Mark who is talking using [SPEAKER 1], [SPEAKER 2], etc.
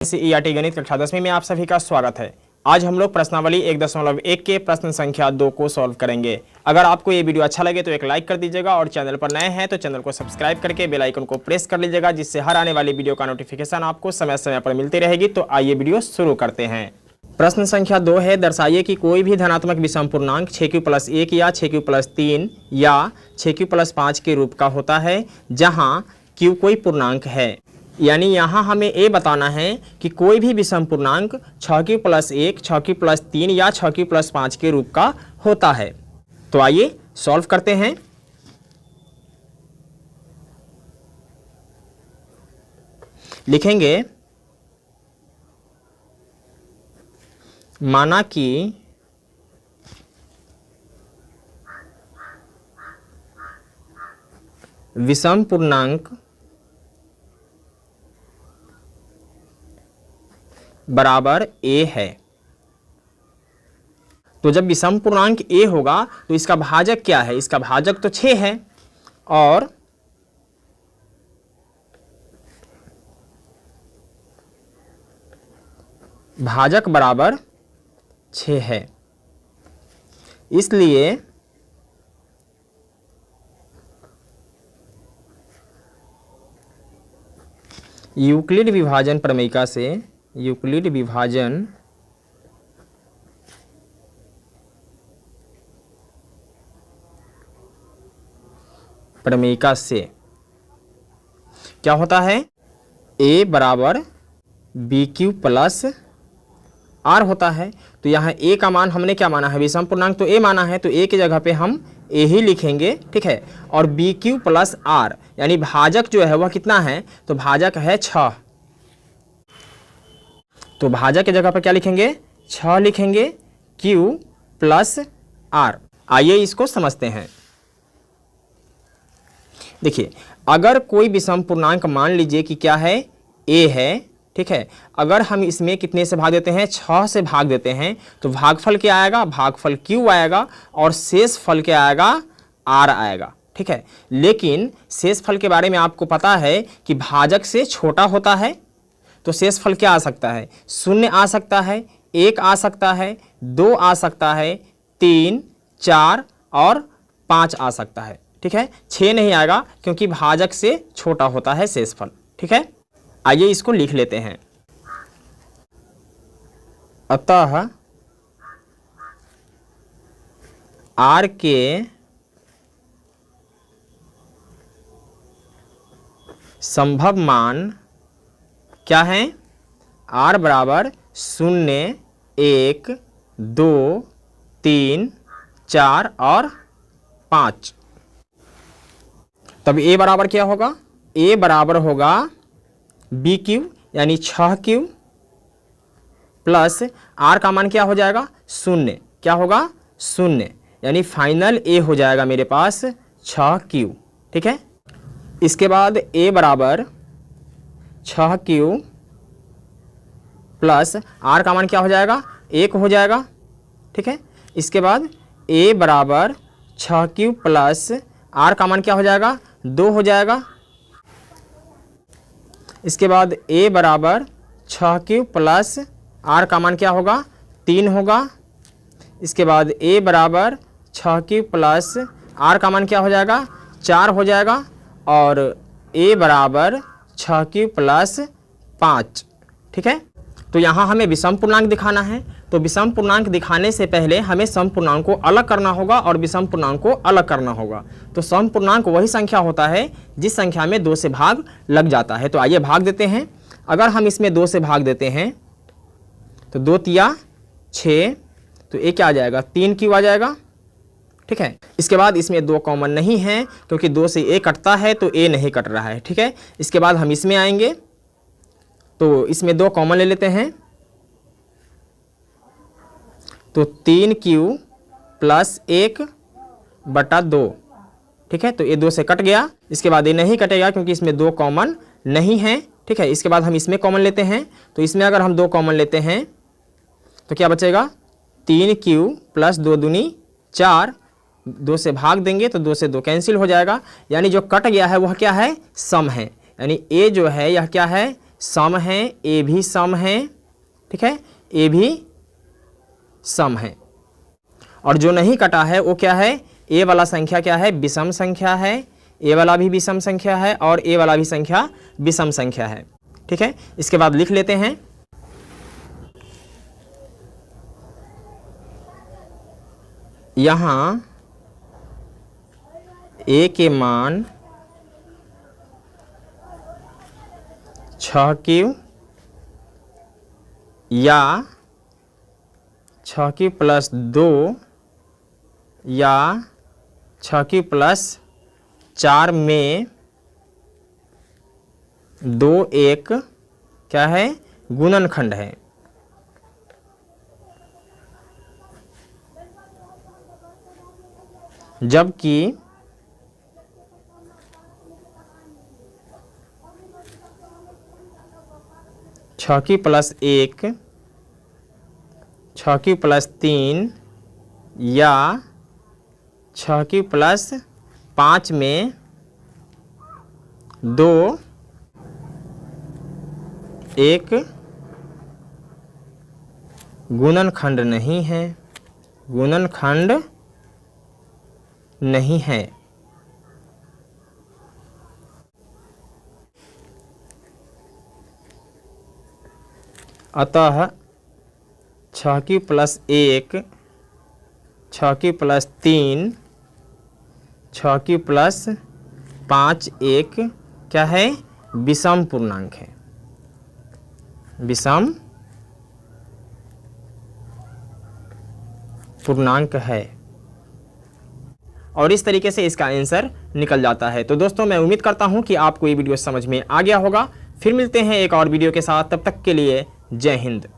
[SPEAKER 1] ERT गणित कक्षा 10वीं में आप सभी का स्वागत है। आज हम लोग प्रश्नावली 1.1 के प्रश्न संख्या 2 को सॉल्व करेंगे। अगर आपको ये वीडियो अच्छा लगे तो एक लाइक कर दीजिएगा और चैनल पर नए हैं तो चैनल को सब्सक्राइब करके बेल आइकन को प्रेस कर लीजिएगा, जिससे हर आने वाली वीडियो का नोटिफिकेशन आपको समय समय पर मिलती रहेगी। तो आइए वीडियो शुरू करते हैं। प्रश्न संख्या 2 है, दर्शाइए कि कोई भी धनात्मक विषम पूर्णांक 6q+1 या 6q+3 या 6q+5 के रूप का होता है जहाँ q कोई पूर्णांक है। यानी यहाँ हमें ये बताना है कि कोई भी विषम पूर्णांक 6q+1, 6q+3 या 6q+5 के रूप का होता है। तो आइए सॉल्व करते हैं। लिखेंगे माना कि विषम पूर्णांक बराबर a है। तो जब विषम पूर्णांक a होगा तो इसका भाजक क्या है? इसका भाजक तो 6 है और भाजक बराबर 6 है। इसलिए यूक्लिड विभाजन प्रमेयिका से यूक्लिड विभाजन प्रमेयिका से क्या होता है? a बराबर BQ+R होता है। तो यहाँ a का मान हमने क्या माना है? विषम पूर्णांक तो a माना है, तो a की जगह पे हम a ही लिखेंगे, ठीक है। और BQ+R यानी भाजक जो है वह कितना है? तो भाजक है 6। तो भाजक की जगह पर क्या लिखेंगे? 6 लिखेंगे, Q+R। आइए इसको समझते हैं। देखिए, अगर कोई विषम पूर्णांक मान लीजिए कि क्या है? a है, ठीक है। अगर हम इसमें कितने से भाग देते हैं? 6 से भाग देते हैं तो भागफल क्या आएगा? भागफल Q आएगा और शेष फल क्या आएगा? R आएगा, ठीक है। लेकिन शेष फल के बारे में आपको पता है कि भाजक से छोटा होता है, तो शेष फल क्या आ सकता है? 0 आ सकता है, 1 आ सकता है, 2 आ सकता है, 3, 4 और 5 आ सकता है, ठीक है। 6 नहीं आएगा क्योंकि भाजक से छोटा होता है शेष फल, ठीक है। आइए इसको लिख लेते हैं। अतः R के संभव मान क्या है? R बराबर 0, 1, 2, 3, 4 और 5। तब a बराबर क्या होगा? a बराबर होगा BQ यानी 6Q प्लस R का मान क्या हो जाएगा? 0। क्या होगा? 0 यानी फाइनल a हो जाएगा मेरे पास 6Q, ठीक है। इसके बाद a बराबर 6Q प्लस R का मान क्या हो जाएगा? 1 हो जाएगा, ठीक है। इसके बाद a बराबर 6Q प्लस R का मान क्या हो जाएगा? 2 हो जाएगा। इसके बाद a बराबर 6Q प्लस R का मान क्या होगा? 3 होगा। इसके बाद a बराबर 6Q प्लस R का मान क्या हो जाएगा? 4 हो जाएगा। और a बराबर 6Q प्लस 5, ठीक है। तो यहाँ हमें विषम पूर्णांक दिखाना है। तो विषम पूर्णांक दिखाने से पहले हमें सम पूर्णांक को अलग करना होगा और विषम पूर्णांक को अलग करना होगा। तो सम पूर्णांक वही संख्या होता है जिस संख्या में 2 से भाग लग जाता है। तो आइए भाग देते हैं। अगर हम इसमें 2 से भाग देते हैं तो 2 तिया 6, तो ये क्या आ जाएगा? 3Q आ जाएगा, ठीक है। इसके बाद इसमें 2 कॉमन नहीं है क्योंकि 2 से a कटता है तो a नहीं कट रहा है, ठीक है। इसके बाद हम इसमें आएंगे तो इसमें 2 कॉमन ले लेते हैं, तो 3Q प्लस 1/2, ठीक है। तो ये 2 से कट गया। इसके बाद ये नहीं कटेगा क्योंकि इसमें 2 कॉमन नहीं है, ठीक है। इसके बाद हम इसमें कॉमन लेते हैं, तो इसमें अगर हम 2 कॉमन लेते हैं तो क्या बचेगा? 3Q प्लस 2 दूनी 4, 2 से भाग देंगे तो 2 से 2 कैंसिल हो जाएगा। यानी जो कट गया है वह क्या है? सम है। यानी ए जो है यह क्या है? सम है, ए भी सम है, ठीक है, ए भी सम है। और जो नहीं कटा है वो क्या है, ए वाला संख्या क्या है, विषम संख्या है, ए वाला भी विषम संख्या है और ए वाला भी संख्या विषम संख्या है, ठीक है। इसके बाद लिख लेते हैं, यहाँ ए के मान 6q या 6q + 2 या 6q + 4 में 2 एक क्या है, गुणनखंड है। जबकि 6q + 1, 6q + 3 या 6q + 5 में 2 एक गुणनखंड नहीं है, गुणनखंड नहीं है। अतः 6q + 1, 6q + 3, 6q + 5 एक क्या है, विषम पूर्णांक है, विषम पूर्णांक है। और इस तरीके से इसका आंसर निकल जाता है। तो दोस्तों मैं उम्मीद करता हूं कि आपको ये वीडियो समझ में आ गया होगा। फिर मिलते हैं एक और वीडियो के साथ, तब तक के लिए जय हिंद।